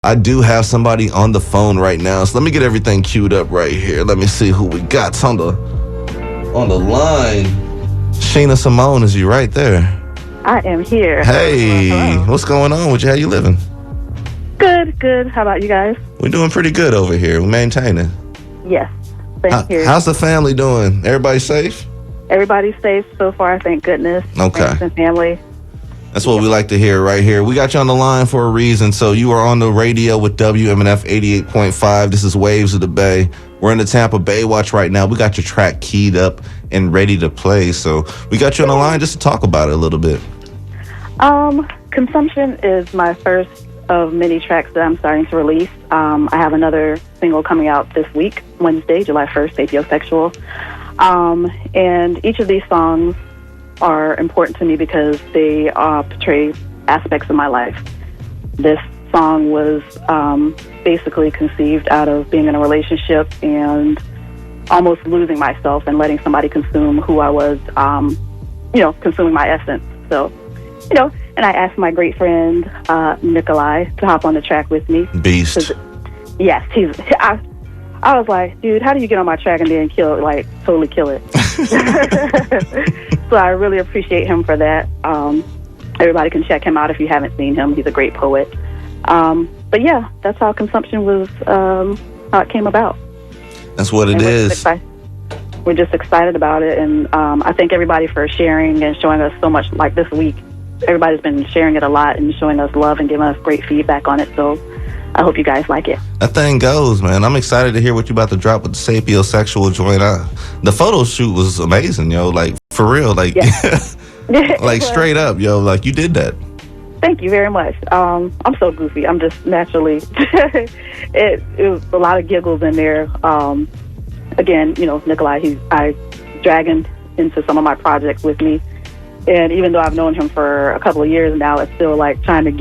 I do have somebody on the phone right now, so let me get everything queued up right here. Let me see who we got on the line. Sheena Simone, is you right there? I am here. Hey, hello. What's going on with you? How you living? Good. How about you guys? We're doing pretty good over here. We're maintaining. Yes. Thank you. How's the family doing? Everybody safe? Everybody's safe so far, thank goodness. Okay. Friends and family. That's what we like to hear right here. We got you on the line for a reason. So you are on the radio with WMNF 88.5. This is Waves of the Bay. We're in the Tampa Bay Watch right now. We got your track keyed up and ready to play. So we got you on the line just to talk about it a little bit. Consumption is my first of many tracks that I'm starting to release. I have another single coming out this week, Wednesday, July 1st, Sapiosexual. And each of these songs are important to me because they portray aspects of my life. This song was basically conceived out of being in a relationship and almost losing myself and letting somebody consume who I was, consuming my essence. So, and I asked my great friend, Nikolai, to hop on the track with me. Beast. Yes, I was like, dude, how do you get on my track and then totally kill it? So I really appreciate him for that. Everybody can check him out if you haven't seen him. He's a great poet. But yeah, that's how Consumption was, how it came about. That's what it is. We're just excited about it. And I thank everybody for sharing and showing us so much. Like this week, everybody's been sharing it a lot and showing us love and giving us great feedback on it. So I hope you guys like it. That thing goes, man. I'm excited to hear what you're about to drop with the Sapiosexual joint. The photo shoot was amazing, like for real, like like straight up, like you did that. Thank you very much. I'm so goofy. I'm just naturally. it was a lot of giggles in there. Again, Nikolai, I drag him into some of my projects with me. And even though I've known him for a couple of years now, it's still like trying to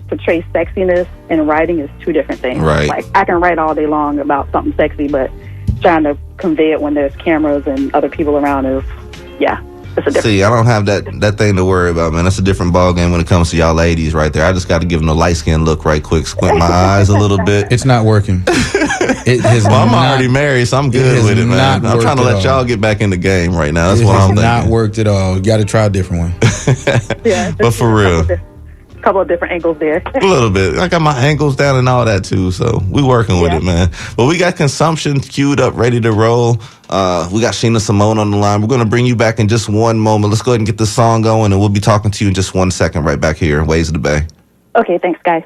portray sexiness and writing is two different things. Right. Like I can write all day long about something sexy, but trying to convey it when there's cameras and other people around it's a different. See, I don't have that thing to worry about, man. That's a different ball game when it comes to y'all ladies right there. I just got to give them a light skin look right quick, squint my eyes a little bit. It's not working. I'm already married, so I'm good with it, man. I'm trying to let y'all get back in the game right now. That's what I'm thinking. It has not worked at all. You got to try a different one. Yeah, but for real. A couple of different angles there. A little bit. I got my ankles down and all that too, so we working with it, man. But we got Consumption queued up, ready to roll. We got Sheena Simone on the line. We're going to bring you back in just one moment. Let's go ahead and get the song going, and we'll be talking to you in just 1 second right back here in Waves of the Bay. Okay, thanks, guys.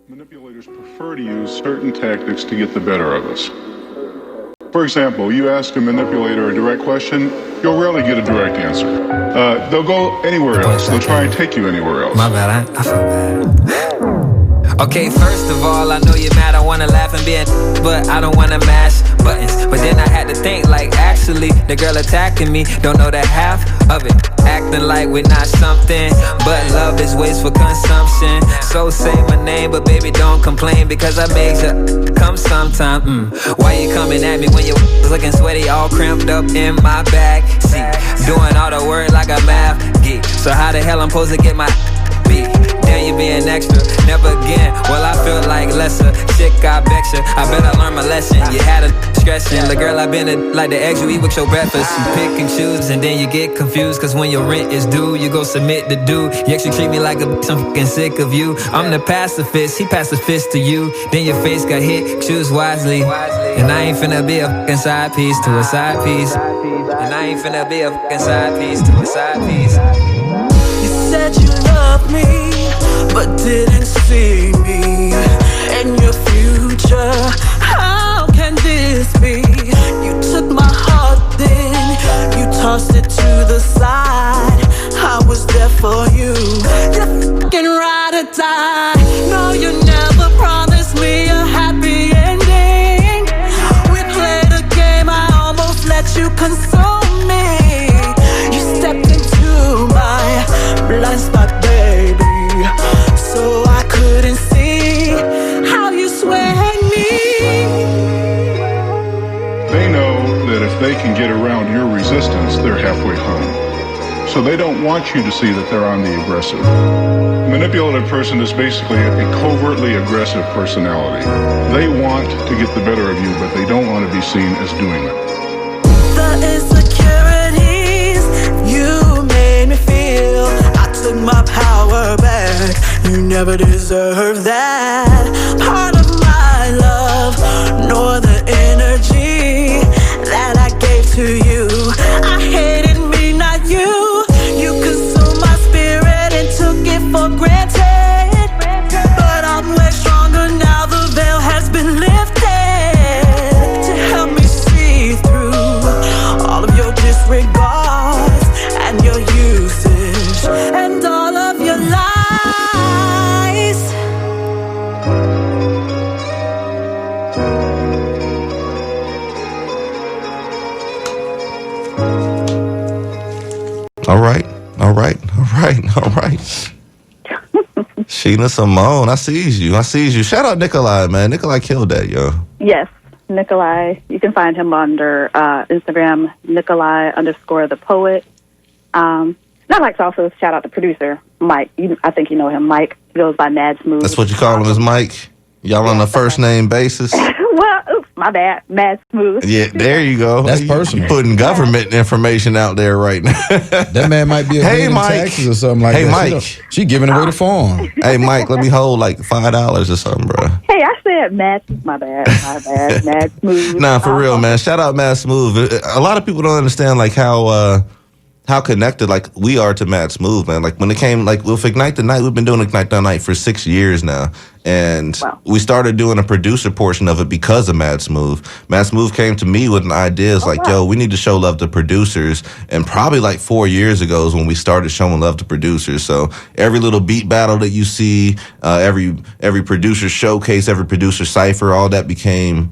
Manipulators prefer to use certain tactics to get the better of us. For example, you ask a manipulator a direct question, you'll rarely get a direct answer. They'll go anywhere else. They'll try and take you anywhere else. My bad, I feel bad. Okay, first of all, I know you're mad. I wanna laugh and be a but I don't wanna mash buttons. But then I had to think, like, actually, the girl attacking me don't know the half of it. Acting like we're not something, but love is waste for consumption. So say my name, but baby, don't complain because I make you come sometime. Why you coming at me when you're looking sweaty, all cramped up in my back seat, doing all the work like a math geek? So how the hell I'm supposed to get my beat? Damn, you being extra, never again. Well, I feel like lesser. Chick, I bet you, I better learn my lesson. You had a discretion. The girl, I been like the eggs you eat with your breakfast. You pick and choose, and then you get confused. Cause when your rent is due, you go submit the due. You actually treat me like a bitch, I'm fucking sick of you. I'm the pacifist, he pacifist to you. Then your face got hit, choose wisely. And I ain't finna be a fucking side piece to a side piece. And I ain't finna be a fucking side piece to a side piece. You said you loved me, but didn't see me in your future. How can this be? You took my heart, then you tossed it to the side. I was there for you. You're fucking ride or die. No, you never promised me a happy ending. We played a game, I almost let you consume me. You stepped into my blind spot, baby, so I couldn't see how you swayed me. They know that if they can get around your resistance, they're halfway home. So they don't want you to see that they're on the aggressive. A manipulative person is basically a covertly aggressive personality. They want to get the better of you, but they don't want to be seen as doing it. The insecurities you made me feel, I took my power back. You never deserved that part of my love, nor the energy that I gave to you. I hated me, not you. You consumed my spirit and took it for granted. But I'm way stronger now, the veil has been lifted to help me see through all of your disregards and your usage and all of your lies. All right. Sheena Simone, I sees you. Shout out Nikolai, man. Nikolai killed that, yo. Yes, Nikolai. You can find him under Instagram, Nikolai_the_poet. And I'd like to also shout out the producer, Mike. I think you know him, Mike. He goes by Mad Smooth. That's what you call him, is Mike? Y'all on a first name basis? Well, oops, my bad. Mad Smooth. Yeah, there you go. That's personal. You putting government information out there right now. That man might be Hey, evading Mike. taxes or something like Hey, that. Mike. She giving away the farm. Hey, Mike, let me hold like $5 or something, bro. Hey, I said Mad. My bad. Mad Smooth. Nah, for real, man. Shout out Mad Smooth. A lot of people don't understand like how connected like we are to Mad Smooth, man. Like when it came like with Ignite the Night, we've been doing Ignite the Night for 6 years now. And we started doing a producer portion of it because of Mad Smooth. Mad Smooth came to me with an idea. It's yo, we need to show love to producers. And probably like 4 years ago is when we started showing love to producers. So every little beat battle that you see, every producer showcase, every producer cipher, all that became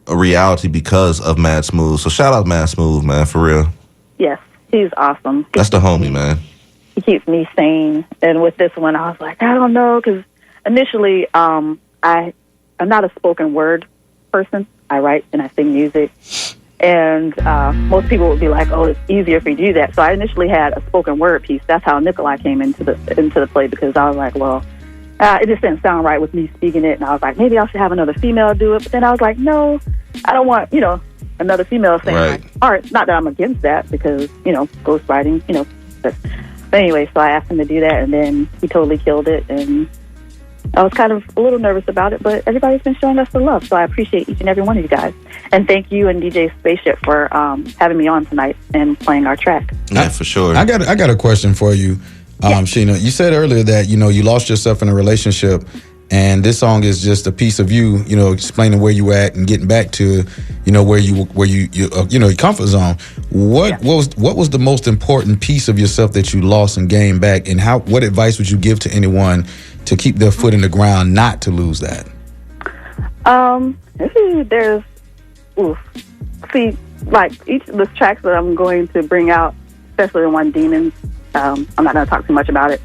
a reality because of Mad Smooth. So shout out Mad Smooth, man, for real. Yes, he's awesome. That's the homie, man. He keeps me sane. And with this one, I was like, I don't know, because initially, I'm not a spoken word person. I write and I sing music. And most people would be like, oh, it's easier for you to do that. So I initially had a spoken word piece. That's how Nikolai came into the play, because I was like, well, it just didn't sound right with me speaking it. And I was like, maybe I should have another female do it. But then I was like, no, I don't want, another female saying Right. my art. Not that I'm against that, because, ghostwriting, But anyway, so I asked him to do that, and then he totally killed it. And I was kind of a little nervous about it, but everybody's been showing us the love, so I appreciate each and every one of you guys. And thank you and DJ Spaceship for having me on tonight and playing our track. Yeah, for sure. I got a question for you, Sheena. You said earlier that you lost yourself in a relationship, and this song is just a piece of you, explaining where you at and getting back to, where you your comfort zone. What was the most important piece of yourself that you lost and gained back, and what advice would you give to anyone to keep their foot in the ground, not to lose that? See, like each of the tracks that I'm going to bring out, especially the one Demons, I'm not going to talk too much about it.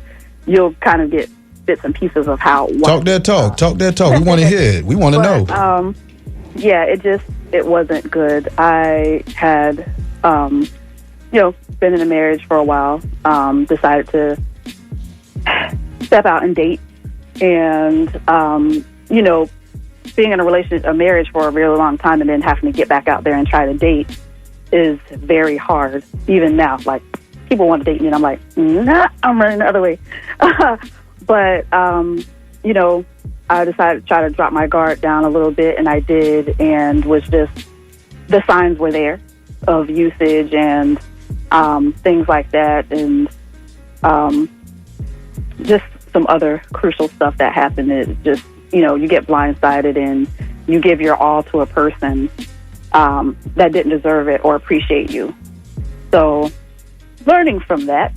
You'll kind of get bits and pieces of how. Talk that talk. We want to hear it. We want to know. Yeah, it wasn't good. I had, been in a marriage for a while. Decided to step out and date, and being in a marriage for a really long time and then having to get back out there and try to date is very hard. Even now, like people want to date me, and I'm like, nah, I'm running the other way. But I decided to try to drop my guard down a little bit, and I did, and was just, the signs were there of usage and things like that, and just some other crucial stuff that happened. It just, you get blindsided and you give your all to a person that didn't deserve it or appreciate you. So learning from that,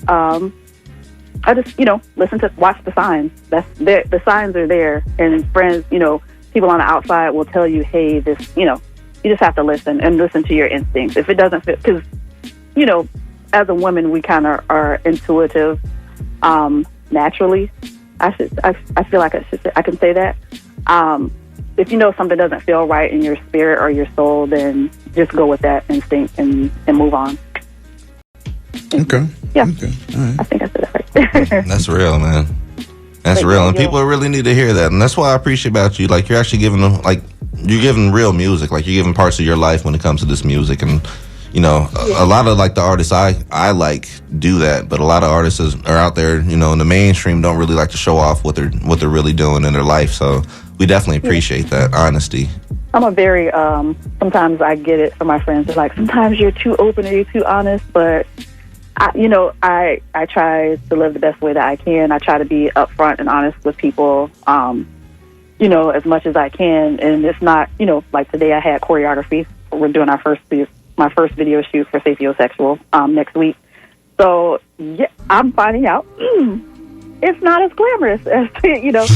I just, watch the signs. The signs are there, and friends, people on the outside will tell you, hey, this, you just have to listen to your instincts. If it doesn't fit, because, as a woman, we kind of are intuitive naturally. I feel like I can say that. If something doesn't feel right in your spirit or your soul, then just go with that instinct and move on. Okay. Yeah. Okay. All right. I think I said that right. That's real, man. That's But real, yeah, and yeah. people really need to hear that, and that's why I appreciate about you. Like, you're actually giving them, like, you're giving real music. Like, you're giving parts of your life when it comes to this music, and you know, a lot of like the artists I like do that, but a lot of artists are out there, you know, in the mainstream don't really like to show off what they're really doing in their life. So we definitely appreciate that honesty. I'm a very, sometimes I get it from my friends. They're like, sometimes you're too open or you're too honest, but I try to live the best way that I can. I try to be upfront and honest with people, you know, as much as I can. And it's not, you know, like today I had choreography. We're doing my first video shoot for Sapiosexual next week. So yeah, I'm finding out it's not as glamorous as, you know.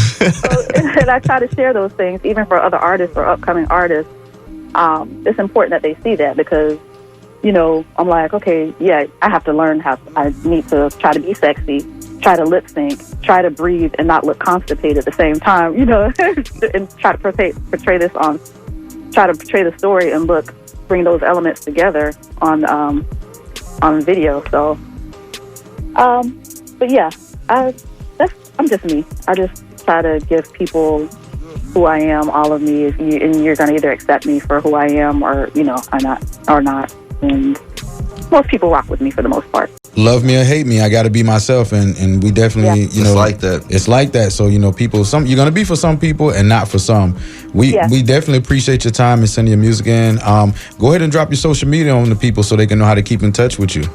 And I try to share those things, even for other artists or upcoming artists. It's important that they see that because, you know, I'm like, okay, yeah, I have to learn I need to try to be sexy, try to lip sync, try to breathe and not look constipated at the same time, you know, and try to portray the story and bring those elements together on video. So, but yeah, I'm just me. I just try to give people who I am, all of me, and you're going to either accept me for who I am or, you know, or not. And most people rock with me for the most part. Love me or hate me, I got to be myself, and we definitely, you know, it's like that. It's like that. So, you know, people, you're gonna be for some people and not for some. We definitely appreciate your time and sending your music in. Go ahead and drop your social media on the people so they can know how to keep in touch with you.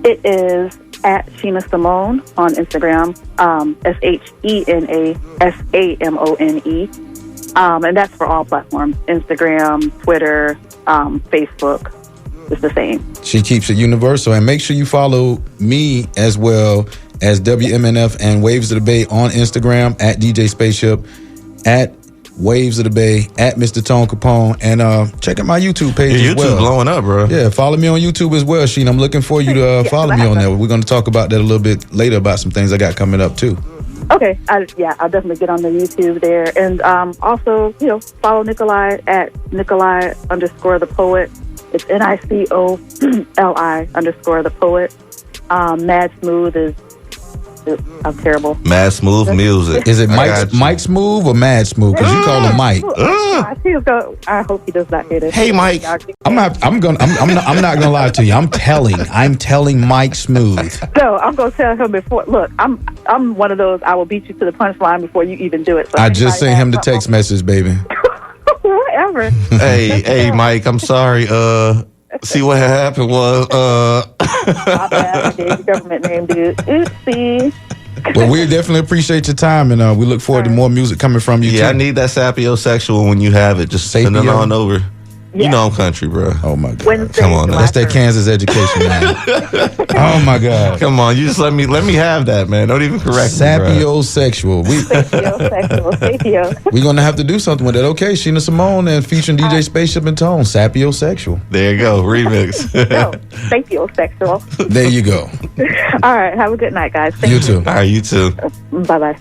It is at Sheena Simone on Instagram, ShenaSamone, and that's for all platforms: Instagram, Twitter, Facebook. It's the same. She keeps it universal. And make sure you follow me as well as WMNF and Waves of the Bay on Instagram at DJ Spaceship, at Waves of the Bay, at Mr. Tone Capone, and check out my YouTube page Your as well. YouTube's blowing up, bro. Yeah, follow me on YouTube as well, Sheen. I'm looking for you to follow me on there. We're going to talk about that a little bit later about some things I got coming up too. Okay, I'll definitely get on the YouTube there. And also, you know, follow Nikolai at Nikolai_the Poet. It's NICOLI_the Poet. Mad Smooth is I'm terrible. Mad Smooth music. Is it Mike Smooth or Mad Smooth? Because you call him Mike. I hope he does not hear this. Hey, Mike. I'm not gonna lie to you. I'm telling Mike Smooth. No, I'm gonna tell him before. Look, I'm one of those. I will beat you to the punchline before you even do it. So I just sent him the text message, baby. Whatever. Hey, Mike. I'm sorry. See what happened was. My bad. I gave the government name, dude. Oopsie. Well, we definitely appreciate your time, and we look forward to more music coming from you. Yeah, too. I need that sapiosexual when you have it. Just send it on over. You know I'm country, bro. Oh my God! Wednesday, Come on, now. That's that Kansas education, man. Oh my God! Come on, you just let me have that, man. Don't even correct me, Sapiosexual. Sapio. We're gonna have to do something with it. Okay, Sheena Simone and featuring DJ Spaceship and Tone. Sapiosexual. There you go, remix. No, sapiosexual. There you go. All right, have a good night, guys. Thank You too. All right, you too. Bye bye.